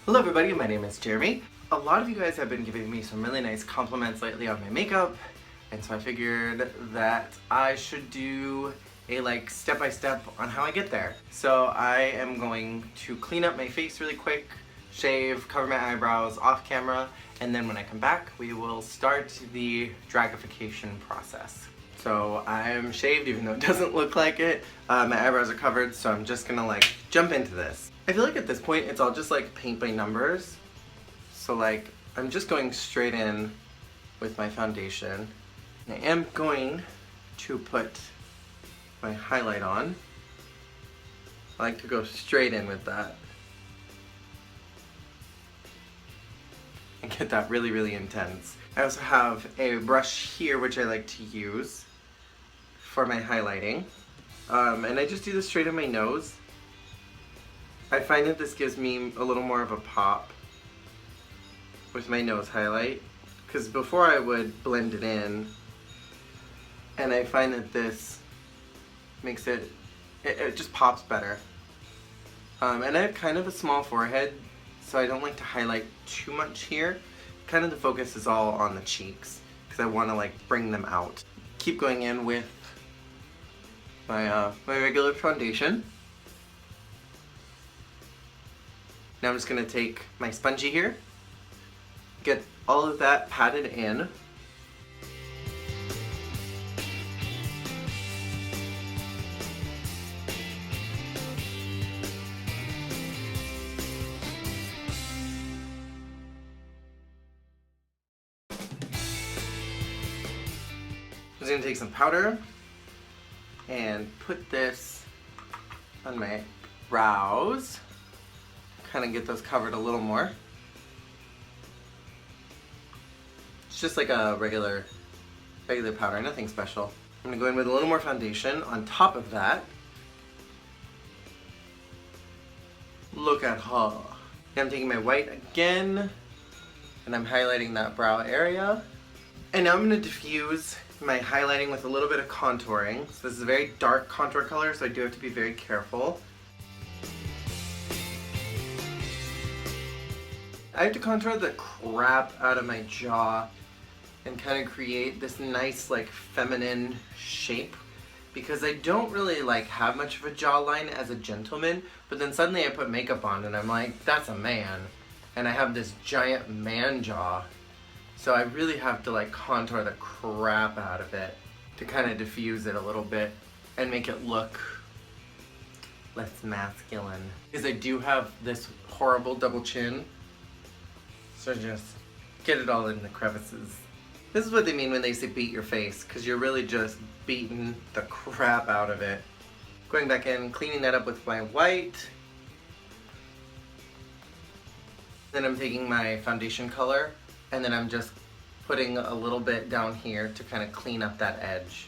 Hello everybody, my name is Jeremy. A lot of you guys have been giving me some really nice compliments lately on my makeup, and so I figured that I should do a step-by-step on how I get there. So I am going to clean up my face really quick, shave, cover my eyebrows off camera, and then when I come back we will start the dragification process. So I'm shaved even though it doesn't look like it. My eyebrows are covered, so I'm just gonna jump into this. I feel like at this point it's all just paint by numbers. So I'm just going straight in with my foundation. I am going to put my highlight on. I like to go straight in with that. And get that really, really intense. I also have a brush here which I like to use for my highlighting. And I just do this straight on my nose. I find that this gives me a little more of a pop with my nose highlight, because before I would blend it in, and I find that this makes it just pops better. And I have kind of a small forehead, so I don't like to highlight too much here. Kind of the focus is all on the cheeks, because I want to bring them out. Keep going in with my regular foundation. Now I'm just going to take my spongy here, get all of that patted in. I'm just going to take some powder and put this on my brows. Kind of get those covered a little more. It's just like a regular powder, nothing special. I'm gonna go in with a little more foundation on top of that. Look at her. Now I'm taking my white again, and I'm highlighting that brow area. And now I'm gonna diffuse my highlighting with a little bit of contouring. So this is a very dark contour color, so I do have to be very careful. I have to contour the crap out of my jaw and kind of create this nice feminine shape, because I don't really have much of a jawline as a gentleman, but then suddenly I put makeup on and I'm like, that's a man, and I have this giant man jaw. So I really have to contour the crap out of it to kind of diffuse it a little bit and make it look less masculine. Because I do have this horrible double chin. So just get it all in the crevices. This is what they mean when they say beat your face, because you're really just beating the crap out of it. Going back in, cleaning that up with my white. Then I'm taking my foundation color, and then I'm just putting a little bit down here to kind of clean up that edge.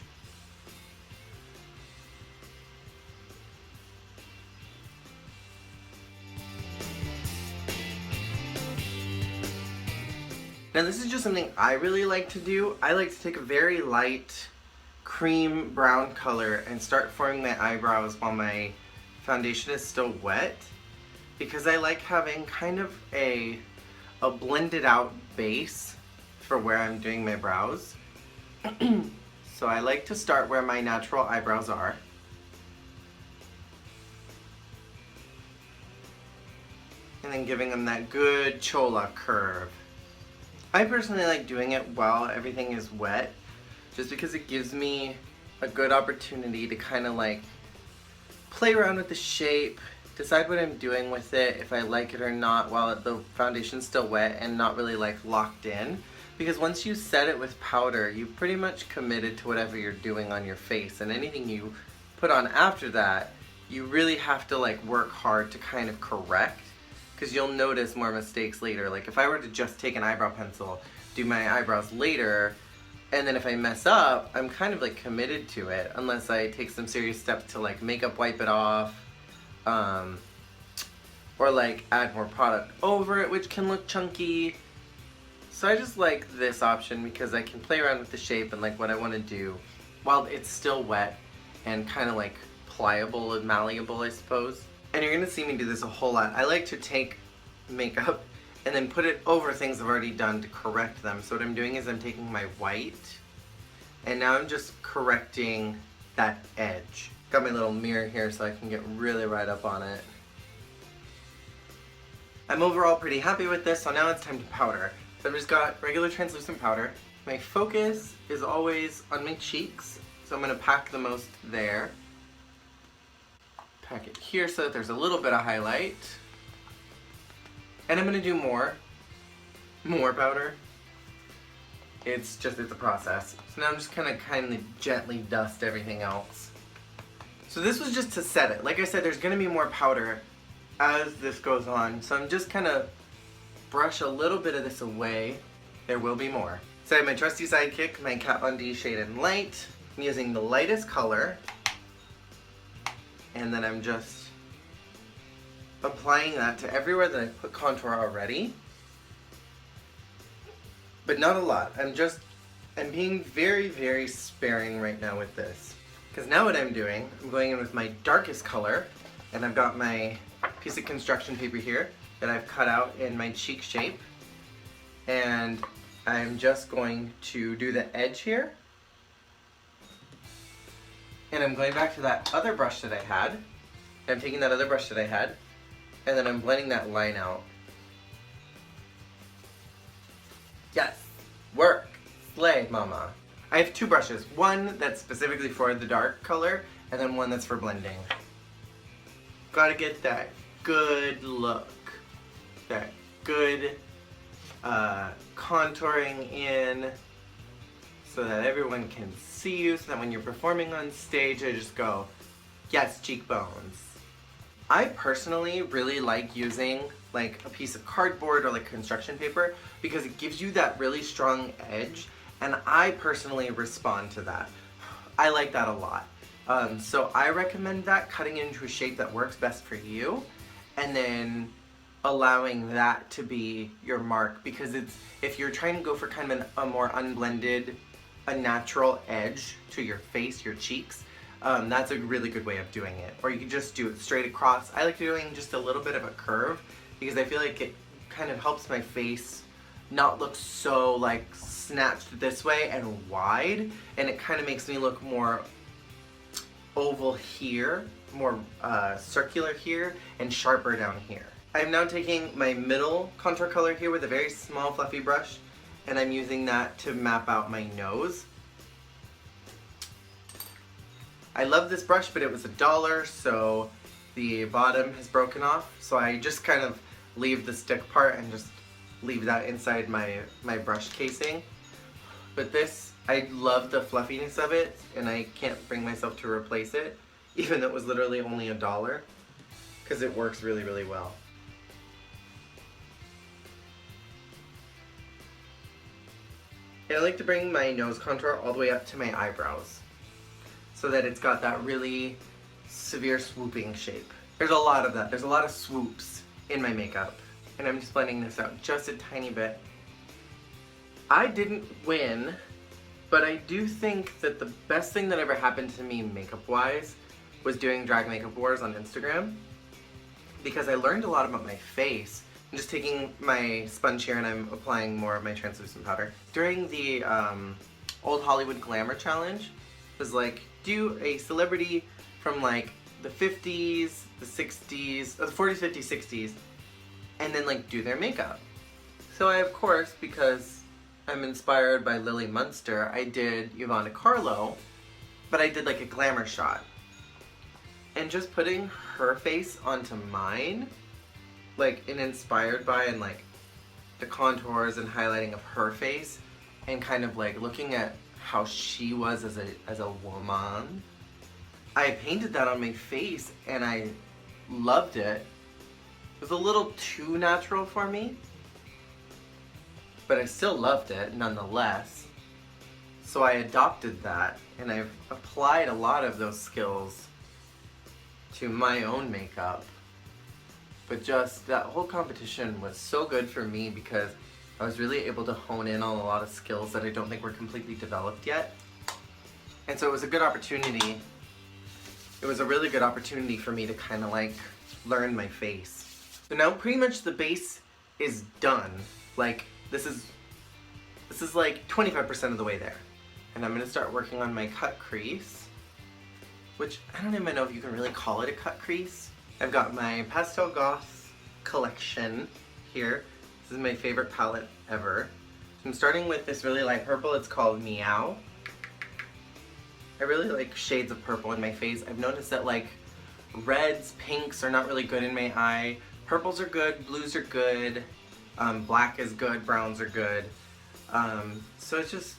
Now this is just something I really like to do. I like to take a very light cream brown color and start forming my eyebrows while my foundation is still wet, because I like having kind of a blended out base for where I'm doing my brows. So I like to start where my natural eyebrows are. And then giving them that good chola curve. I personally like doing it while everything is wet, just because it gives me a good opportunity to kind of play around with the shape, decide what I'm doing with it, if I like it or not, while the foundation's still wet and not really locked in. Because once you set it with powder, you've pretty much committed to whatever you're doing on your face, and anything you put on after that, you really have to work hard to kind of correct. Because you'll notice more mistakes later. If I were to just take an eyebrow pencil, do my eyebrows later, and then if I mess up, I'm kind of committed to it, unless I take some serious steps to makeup wipe it off, or add more product over it, which can look chunky. So I just like this option because I can play around with the shape and what I want to do while it's still wet and kind of pliable and malleable, I suppose. And you're gonna see me do this a whole lot. I like to take makeup and then put it over things I've already done to correct them. So what I'm doing is I'm taking my white and now I'm just correcting that edge. Got my little mirror here so I can get really right up on it. I'm overall pretty happy with this, so now it's time to powder. So I've just got regular translucent powder. My focus is always on my cheeks, so I'm going to pack the most there. Pack it here so that there's a little bit of highlight. And I'm going to do more powder. It's a process. So now I'm just kind of gently dust everything else. So this was just to set it. Like I said, there's going to be more powder as this goes on. So I'm just kind of brush a little bit of this away. There will be more. So I have my trusty sidekick, my Kat Von D Shade in Light. I'm using the lightest color. And then I'm just applying that to everywhere that I put contour already. But not a lot. I'm being very, very sparing right now with this. Because now what I'm doing, I'm going in with my darkest color, and I've got my piece of construction paper here that I've cut out in my cheek shape. And I'm just going to do the edge here. And I'm going back to that other brush that I had. I'm taking that other brush that I had, and then I'm blending that line out. Yes! Work! Slay, mama. I have two brushes. One that's specifically for the dark color, and then one that's for blending. Gotta get that good look. That good contouring in so that everyone can see you, so that when you're performing on stage, I just go, yes, cheekbones. I personally really like using like a piece of cardboard or like construction paper because it gives you that really strong edge, and I personally respond to that. I like that a lot. So I recommend that, cutting it into a shape that works best for you, and then allowing that to be your mark, because if you're trying to go for kind of a more unblended, a natural edge to your face, your cheeks, that's a really good way of doing it. Or you can just do it straight across. I like doing just a little bit of a curve because I feel like it kind of helps my face not look so like snatched this way and wide, and it kind of makes me look more oval here, more circular here, and sharper down here. I'm now taking my middle contour color here with a very small fluffy brush, and I'm using that to map out my nose. I love this brush, but it was $1, so the bottom has broken off, so I just kind of leave the stick part and just leave that inside my brush casing. But this, I love the fluffiness of it, and I can't bring myself to replace it, even though it was literally only $1, because it works really, really well. And I like to bring my nose contour all the way up to my eyebrows, so that it's got that really severe swooping shape. There's a lot of that. There's a lot of swoops in my makeup. And I'm just blending this out just a tiny bit. I didn't win, but I do think that the best thing that ever happened to me makeup-wise was doing Drag Makeup Wars on Instagram, because I learned a lot about my face. I'm just taking my sponge here and I'm applying more of my translucent powder. During the Old Hollywood Glamour Challenge, it was like, do a celebrity from like the 50s, the 60s, or the 40s, 50s, 60s, and then like do their makeup. So I, of course, because I'm inspired by Lily Munster, I did Yvonne, but I did like a glamour shot. And just putting her face onto mine, like inspired by and like the contours and highlighting of her face, and kind of like looking at how she was as a woman. I painted that on my face and I loved it. It was a little too natural for me, but I still loved it nonetheless. So I adopted that, and I've applied a lot of those skills to my own makeup. But just that whole competition was so good for me because I was really able to hone in on a lot of skills that I don't think were completely developed yet. And so it was a good opportunity. It was a really good opportunity for me to kind of like learn my face. So now pretty much the base is done. Like this is like 25% of the way there. And I'm gonna start working on my cut crease, which I don't even know if you can really call it a cut crease. I've got my Pastel Goth collection here. This is my favorite palette ever. So I'm starting with this really light purple. It's called Meow. I really like shades of purple in my face. I've noticed that like reds, pinks are not really good in my eye. Purples are good, blues are good, black is good, browns are good. So it's just,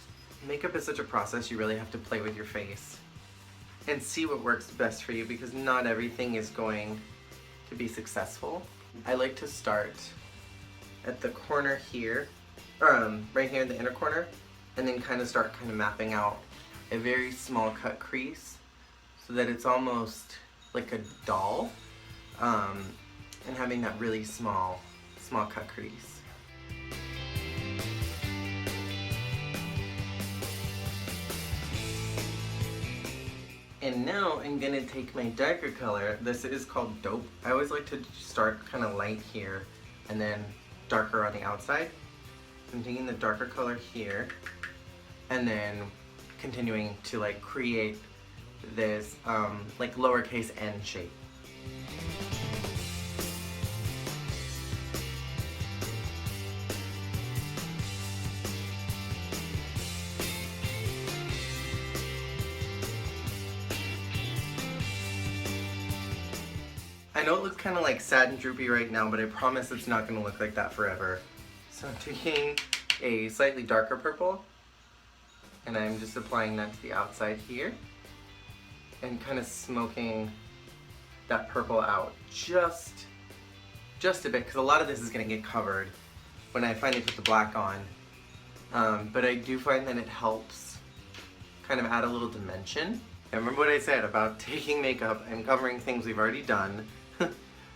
makeup is such a process. You really have to play with your face and see what works best for you, because not everything is going to be successful. I like to start at the corner here, right here in the inner corner, and then kind of start mapping out a very small cut crease so that it's almost like a doll, and having that really small cut crease. And now I'm gonna take my darker color. This is called Dope. I always like to start kind of light here and then darker on the outside. I'm taking the darker color here and then continuing to like create this like lowercase n shape. I know it looks kind of like sad and droopy right now, but I promise it's not going to look like that forever. So I'm taking a slightly darker purple, and I'm just applying that to the outside here, and kind of smoking that purple out just a bit, because a lot of this is going to get covered when I finally put the black on. But I do find that it helps kind of add a little dimension. And remember what I said about taking makeup and covering things we've already done.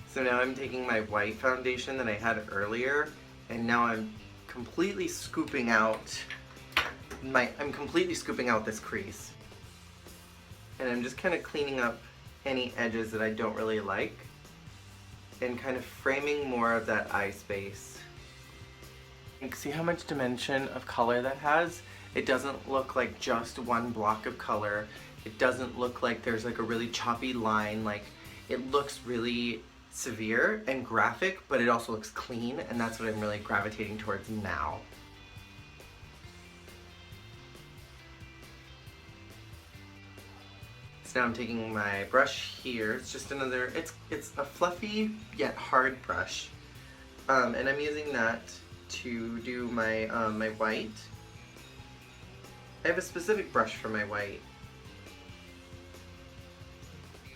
So now I'm taking my white foundation that I had earlier, and now I'm completely scooping out this crease. And I'm just kind of cleaning up any edges that I don't really like and kind of framing more of that eye space. You can see how much dimension of color that has? It doesn't look like just one block of color. It doesn't look like there's like a really choppy line. Like, it looks really severe and graphic, but it also looks clean, and that's what I'm really gravitating towards now. So now I'm taking my brush here. It's just another, it's a fluffy yet hard brush, and I'm using that to do my my white. I have a specific brush for my white.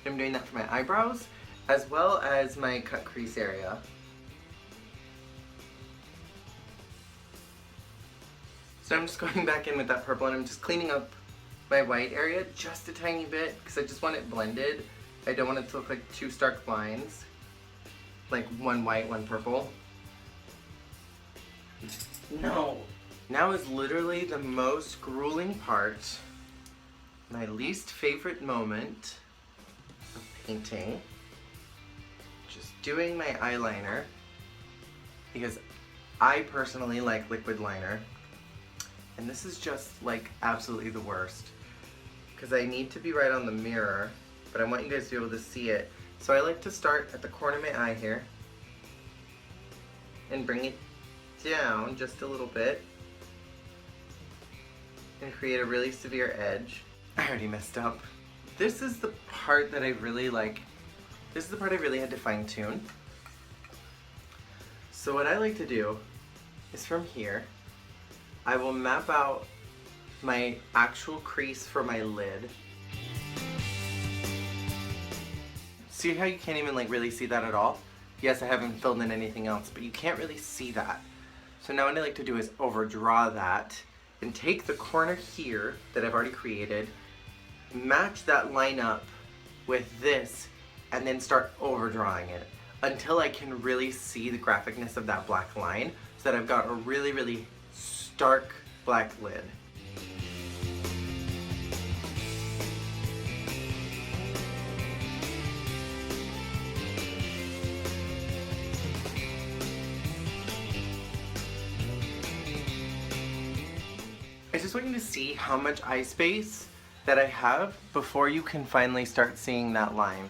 I'm doing that for my eyebrows as well as my cut crease area. So I'm just going back in with that purple, and I'm just cleaning up my white area just a tiny bit because I just want it blended. I don't want it to look like two stark lines, like one white, one purple. No. Now is literally the most grueling part, my least favorite moment of painting. Just doing my eyeliner, because I personally like liquid liner, and this is just like absolutely the worst because I need to be right on the mirror, but I want you guys to be able to see it. So I like to start at the corner of my eye here and bring it down just a little bit and create a really severe edge. I already messed up. This is the part that I really like. This is the part I really had to fine tune. So what I like to do is from here, I will map out my actual crease for my lid. See how you can't even like really see that at all? Yes, I haven't filled in anything else, but you can't really see that. So now what I like to do is overdraw that and take the corner here that I've already created, match that line up with this, and then start overdrawing it until I can really see the graphicness of that black line, so that I've got a really, really stark black lid. just want you to see how much eye space that I have before you can finally start seeing that line.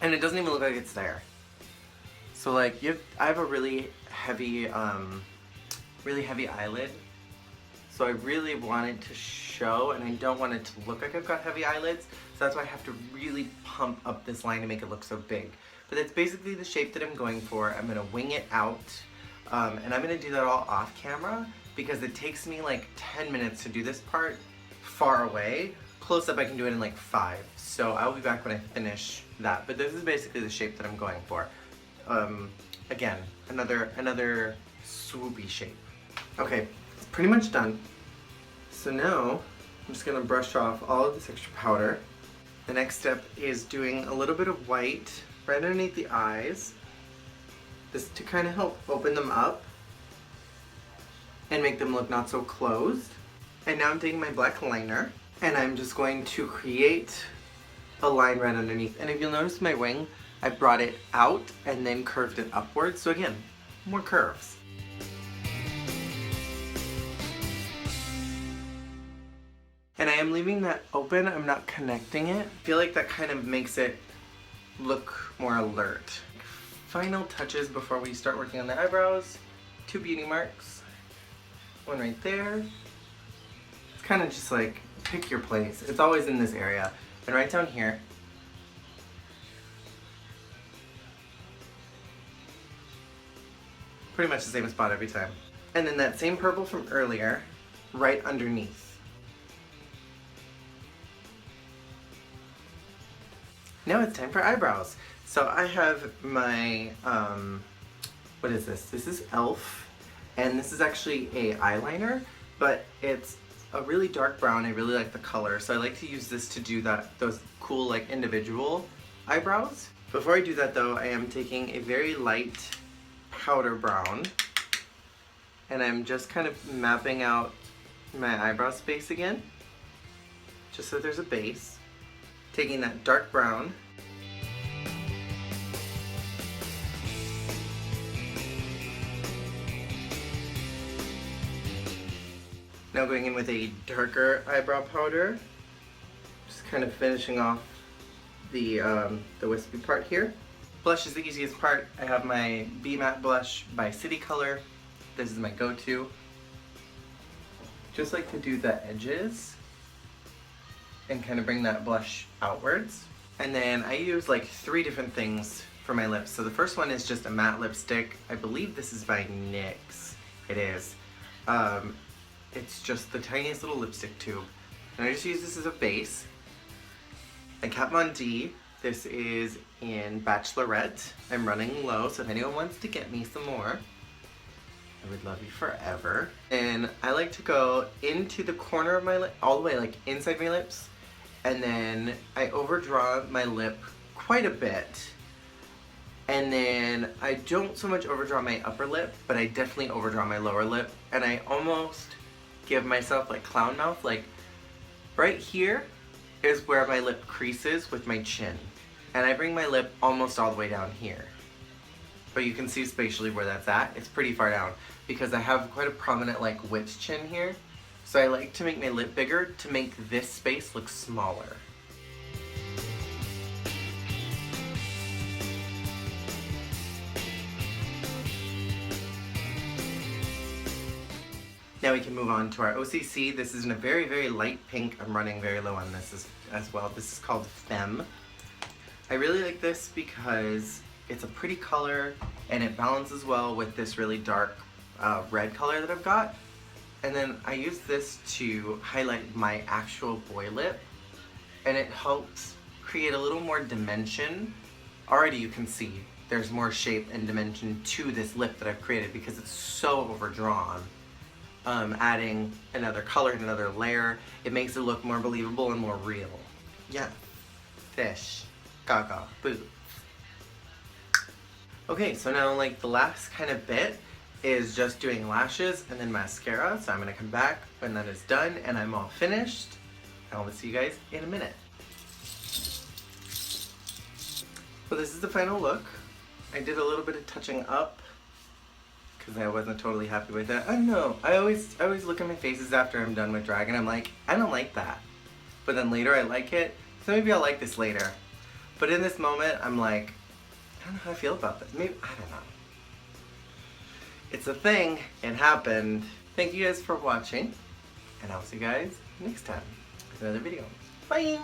And it doesn't even look like it's there. So like I have a really heavy eyelid. So I really want it to show, and I don't want it to look like I've got heavy eyelids. So that's why I have to really pump up this line to make it look so big. But that's basically the shape that I'm going for. I'm gonna wing it out. And I'm gonna do that all off camera because it takes me like 10 minutes to do this part far away. Close up I can do it in like 5. So I'll be back when I finish that. But this is basically the shape that I'm going for. Again, another swoopy shape. Okay, it's pretty much done. So now I'm just gonna brush off all of this extra powder. The next step is doing a little bit of white right underneath the eyes. This to kind of help open them up and make them look not so closed. And now I'm taking my black liner and I'm just going to create a line right underneath. And if you'll notice my wing, I brought it out and then curved it upwards. So again, more curves. And I am leaving that open, I'm not connecting it. I feel like that kind of makes it look more alert. Final touches before we start working on the eyebrows. 2 beauty marks. One right there. It's kind of just like, pick your place. It's always in this area. And right down here. Pretty much the same spot every time. And then that same purple from earlier, right underneath. Now it's time for eyebrows. So I have my, what is this? This is e.l.f. and this is actually a eyeliner, but it's a really dark brown. I really like the color, so I like to use this to do those cool like individual eyebrows. Before I do that though, I am taking a very light powder brown and I'm just kind of mapping out my eyebrow space again, just so there's a base. Taking that dark brown, now going in with a darker eyebrow powder, just kind of finishing off the wispy part here. Blush is the easiest part. I have my Be Matte blush by City Color. This is my go-to. Just like to do the edges and kind of bring that blush outwards. And then I use like 3 different things for my lips. So the first one is just a matte lipstick. I believe this is by NYX. It is. It's just the tiniest little lipstick tube. And I just use this as a base. And Kat Von D, this is in Bachelorette. I'm running low, so if anyone wants to get me some more, I would love you forever. And I like to go into the corner of my lip, all the way like inside my lips, and then I overdraw my lip quite a bit. And then I don't so much overdraw my upper lip, but I definitely overdraw my lower lip. And I almost give myself like clown mouth, like right here is where my lip creases with my chin. And I bring my lip almost all the way down here. But you can see spatially where that's at. It's pretty far down because I have quite a prominent like whipped chin here. So I like to make my lip bigger to make this space look smaller. Now we can move on to our OCC. This is in a very, very light pink. I'm running very low on this as well. This is called Femme. I really like this because it's a pretty color and it balances well with this really dark red color that I've got. And then I use this to highlight my actual boy lip, and it helps create a little more dimension. Already you can see there's more shape and dimension to this lip that I've created because it's so overdrawn. Adding another color and another layer, it makes it look more believable and more real. Yeah, fish, gaga, boo. Okay, so now like the last kind of bit is just doing lashes and then mascara. So I'm gonna come back when that is done and I'm all finished. And I'll see you guys in a minute. Well, this is the final look. I did a little bit of touching up because I wasn't totally happy with it. I don't know. I always look at my faces after I'm done with drag and I'm like, I don't like that. But then later I like it, so maybe I'll like this later. But in this moment, I'm like, I don't know how I feel about this. Maybe, I don't know. It's a thing. It happened. Thank you guys for watching. And I'll see you guys next time with another video. Bye!